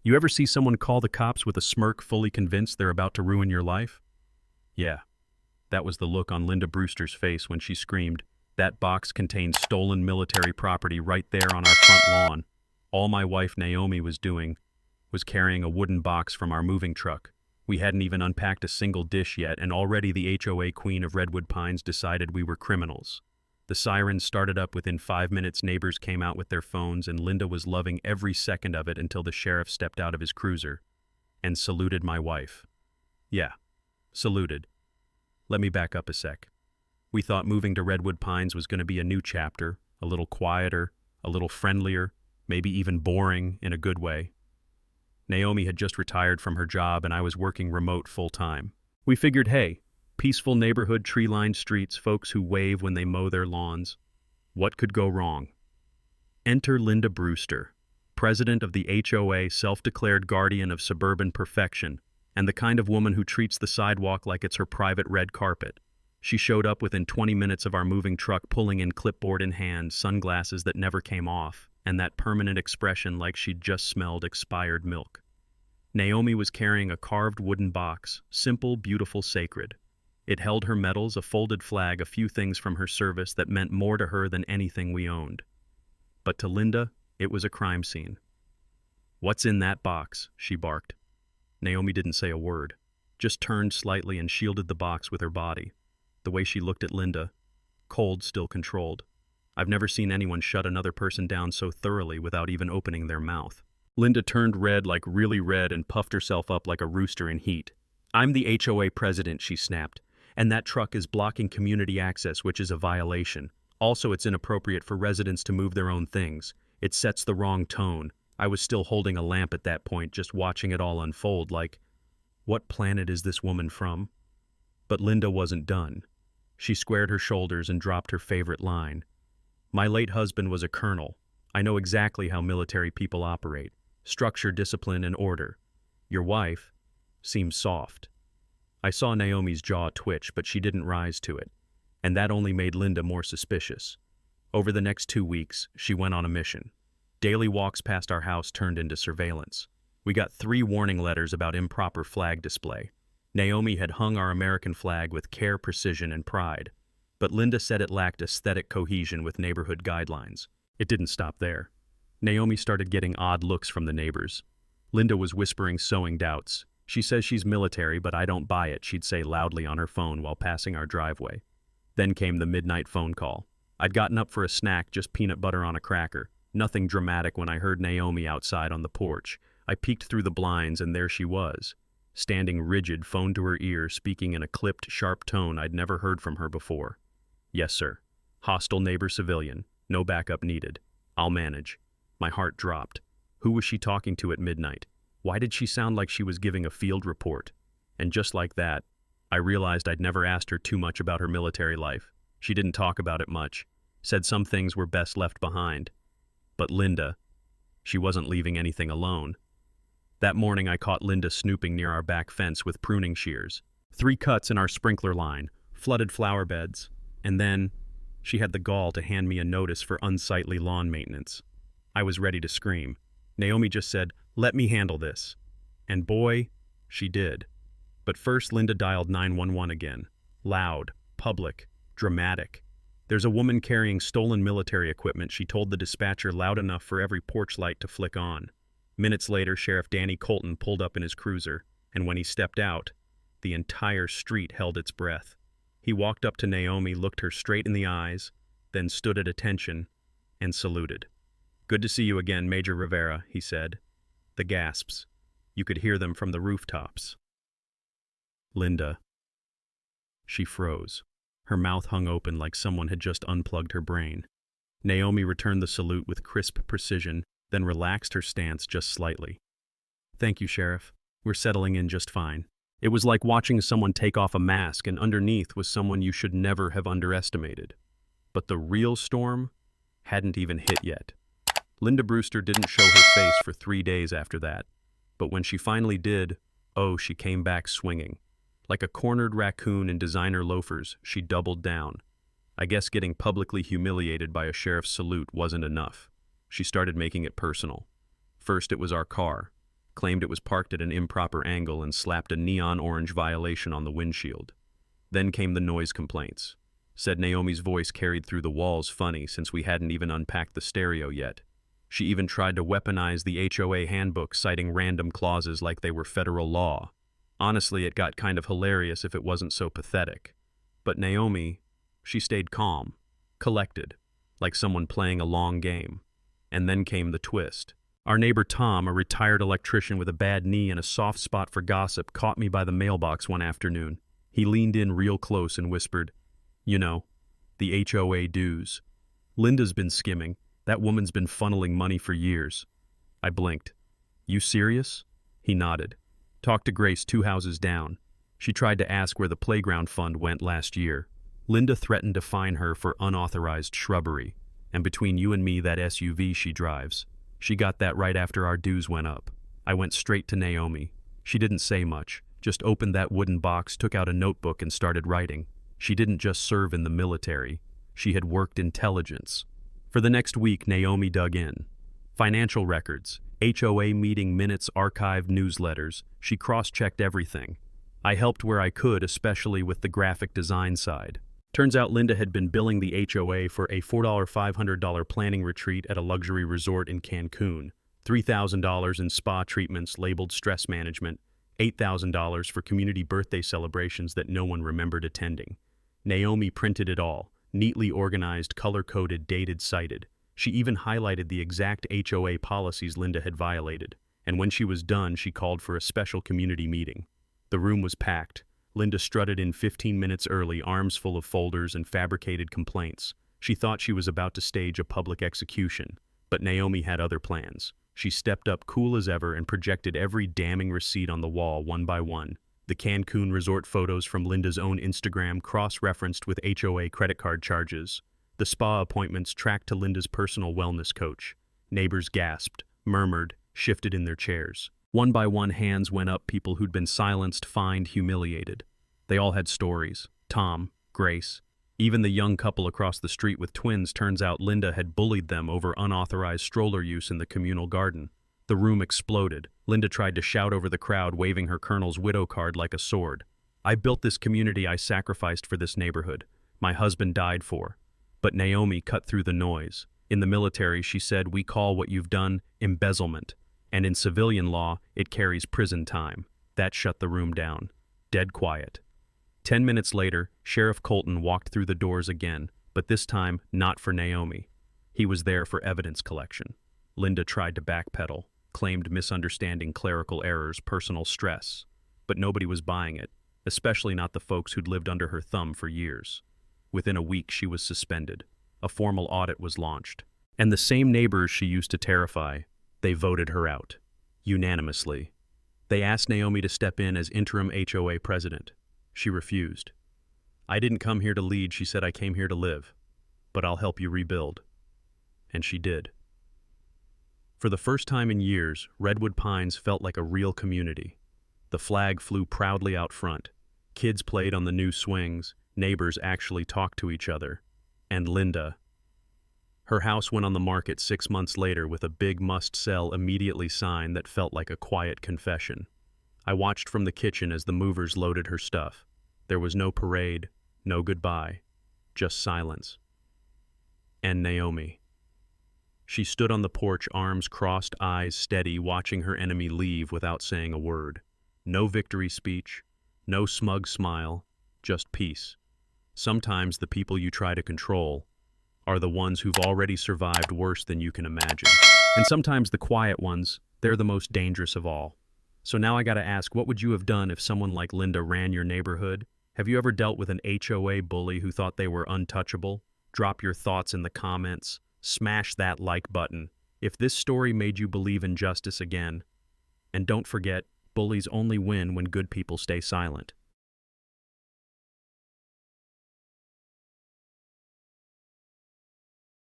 You ever see someone call the cops with a smirk, fully convinced they're about to ruin your life? Yeah, that was the look on Linda Brewster's face when she screamed, "That box contained stolen military property right there on our front lawn." All my wife Naomi was doing was carrying a wooden box from our moving truck. We hadn't even unpacked a single dish yet, and already the HOA queen of Redwood Pines decided we were criminals. The sirens started up within 5 minutes, neighbors came out with their phones, and Linda was loving every second of it until the sheriff stepped out of his cruiser and saluted my wife. Yeah, saluted. Let me back up a sec. We thought moving to Redwood Pines was going to be a new chapter, a little quieter, a little friendlier, maybe even boring in a good way. Naomi had just retired from her job and I was working remote full-time. We figured, hey, peaceful neighborhood, tree-lined streets, folks who wave when they mow their lawns. What could go wrong? Enter Linda Brewster, president of the HOA, self-declared guardian of suburban perfection, and the kind of woman who treats the sidewalk like it's her private red carpet. She showed up within 20 minutes of our moving truck, pulling in clipboard in hand, sunglasses that never came off, and that permanent expression like she'd just smelled expired milk. Naomi was carrying a carved wooden box, simple, beautiful, sacred. It held her medals, a folded flag, a few things from her service that meant more to her than anything we owned. But to Linda, it was a crime scene. "What's in that box?" she barked. Naomi didn't say a word, just turned slightly and shielded the box with her body. The way she looked at Linda, cold, still controlled. I've never seen anyone shut another person down so thoroughly without even opening their mouth. Linda turned red, like really red, and puffed herself up like a rooster in heat. "I'm the HOA president," she snapped, "and that truck is blocking community access, which is a violation. Also, it's inappropriate for residents to move their own things. It sets the wrong tone." I was still holding a lamp at that point, just watching it all unfold, like, what planet is this woman from? But Linda wasn't done. She squared her shoulders and dropped her favorite line. "My late husband was a colonel. I know exactly how military people operate. Structure, discipline, and order. Your wife seems soft." I saw Naomi's jaw twitch, but she didn't rise to it, and that only made Linda more suspicious. Over the next 2 weeks, she went on a mission. Daily walks past our house turned into surveillance. We got 3 warning letters about improper flag display. Naomi had hung our American flag with care, precision, and pride, but Linda said it lacked aesthetic cohesion with neighborhood guidelines. It didn't stop there. Naomi started getting odd looks from the neighbors. Linda was whispering, sowing doubts. "She says she's military, but I don't buy it," she'd say loudly on her phone while passing our driveway. Then came the midnight phone call. I'd gotten up for a snack, just peanut butter on a cracker. Nothing dramatic when I heard Naomi outside on the porch. I peeked through the blinds and there she was, standing rigid, phone to her ear, speaking in a clipped, sharp tone I'd never heard from her before. "Yes, sir. Hostile neighbor civilian. No backup needed. I'll manage." My heart dropped. Who was she talking to at midnight? Why did she sound like she was giving a field report? And just like that, I realized I'd never asked her too much about her military life. She didn't talk about it much. Said some things were best left behind. But Linda, she wasn't leaving anything alone. That morning I caught Linda snooping near our back fence with pruning shears. 3 cuts in our sprinkler line, flooded flower beds, and then she had the gall to hand me a notice for unsightly lawn maintenance. I was ready to scream. Naomi just said, "Let me handle this." And boy, she did. But first Linda dialed 911 again. Loud, public, dramatic. "There's a woman carrying stolen military equipment," she told the dispatcher, loud enough for every porch light to flick on. Minutes later, Sheriff Danny Colton pulled up in his cruiser, and when he stepped out, the entire street held its breath. He walked up to Naomi, looked her straight in the eyes, then stood at attention and saluted. "Good to see you again, Major Rivera," he said. The gasps. You could hear them from the rooftops. Linda. She froze. Her mouth hung open like someone had just unplugged her brain. Naomi returned the salute with crisp precision, then relaxed her stance just slightly. "Thank you, Sheriff. We're settling in just fine." It was like watching someone take off a mask, and underneath was someone you should never have underestimated. But the real storm hadn't even hit yet. Linda Brewster didn't show her face for 3 days after that. But when she finally did, oh, she came back swinging. Like a cornered raccoon in designer loafers, she doubled down. I guess getting publicly humiliated by a sheriff's salute wasn't enough. She started making it personal. First, it was our car. claimed it was parked at an improper angle and slapped a neon orange violation on the windshield. Then came the noise complaints. Said Naomi's voice carried through the walls funny since we hadn't even unpacked the stereo yet. She even tried to weaponize the HOA handbook, citing random clauses like they were federal law. Honestly, it got kind of hilarious if it wasn't so pathetic. But Naomi, she stayed calm, collected, like someone playing a long game. And then came the twist. Our neighbor Tom, a retired electrician with a bad knee and a soft spot for gossip, caught me by the mailbox one afternoon. He leaned in real close and whispered, "You know, the HOA dues. Linda's been skimming. That woman's been funneling money for years." I blinked. "You serious?" He nodded. "Talked to Grace 2 houses down. She tried to ask where the playground fund went last year. Linda threatened to fine her for unauthorized shrubbery. And between you and me, that SUV she drives. She got that right after our dues went up." I went straight to Naomi. She didn't say much, just opened that wooden box, took out a notebook and started writing. She didn't just serve in the military. She had worked intelligence. For the next week, Naomi dug in. Financial records, HOA meeting minutes, archived newsletters. She cross-checked everything. I helped where I could, especially with the graphic design side. Turns out Linda had been billing the HOA for a $4,500 planning retreat at a luxury resort in Cancun, $3,000 in spa treatments labeled stress management, $8,000 for community birthday celebrations that no one remembered attending. Naomi printed it all, neatly organized, color-coded, dated, cited. She even highlighted the exact HOA policies Linda had violated. And when she was done, she called for a special community meeting. The room was packed. Linda strutted in 15 minutes early, arms full of folders and fabricated complaints. She thought she was about to stage a public execution, but Naomi had other plans. She stepped up cool as ever and projected every damning receipt on the wall one by one. The Cancun resort photos from Linda's own Instagram cross-referenced with HOA credit card charges. The spa appointments tracked to Linda's personal wellness coach. Neighbors gasped, murmured, shifted in their chairs. One by one, hands went up, people who'd been silenced, fined, humiliated. They all had stories. Tom, Grace, even the young couple across the street with twins. Turns out Linda had bullied them over unauthorized stroller use in the communal garden. The room exploded. Linda tried to shout over the crowd, waving her colonel's widow card like a sword. "I built this community, I sacrificed for this neighborhood. My husband died for." But Naomi cut through the noise. In the military, she said, "We call what you've done embezzlement. And in civilian law, it carries prison time." That shut the room down. Dead quiet. 10 minutes later, Sheriff Colton walked through the doors again, but this time not for Naomi. He was there for evidence collection. Linda tried to backpedal, claimed misunderstanding, clerical errors, personal stress. But nobody was buying it, especially not the folks who'd lived under her thumb for years. Within a week, she was suspended. A formal audit was launched. And the same neighbors she used to terrify, they voted her out. Unanimously. They asked Naomi to step in as interim HOA president. She refused. "I didn't come here to lead," she said. "I came here to live. But I'll help you rebuild." And she did. For the first time in years, Redwood Pines felt like a real community. The flag flew proudly out front. Kids played on the new swings. Neighbors actually talked to each other. And Linda. Her house went on the market 6 months later with a big must-sell immediately sign that felt like a quiet confession. I watched from the kitchen as the movers loaded her stuff. There was no parade, no goodbye, just silence. And Naomi. She stood on the porch, arms crossed, eyes steady, watching her enemy leave without saying a word. No victory speech, no smug smile, just peace. Sometimes the people you try to control are the ones who've already survived worse than you can imagine. And sometimes the quiet ones, they're the most dangerous of all. So now I gotta ask, what would you have done if someone like Linda ran your neighborhood? Have you ever dealt with an HOA bully who thought they were untouchable? Drop your thoughts in the comments. Smash that like button if this story made you believe in justice again. And don't forget, bullies only win when good people stay silent.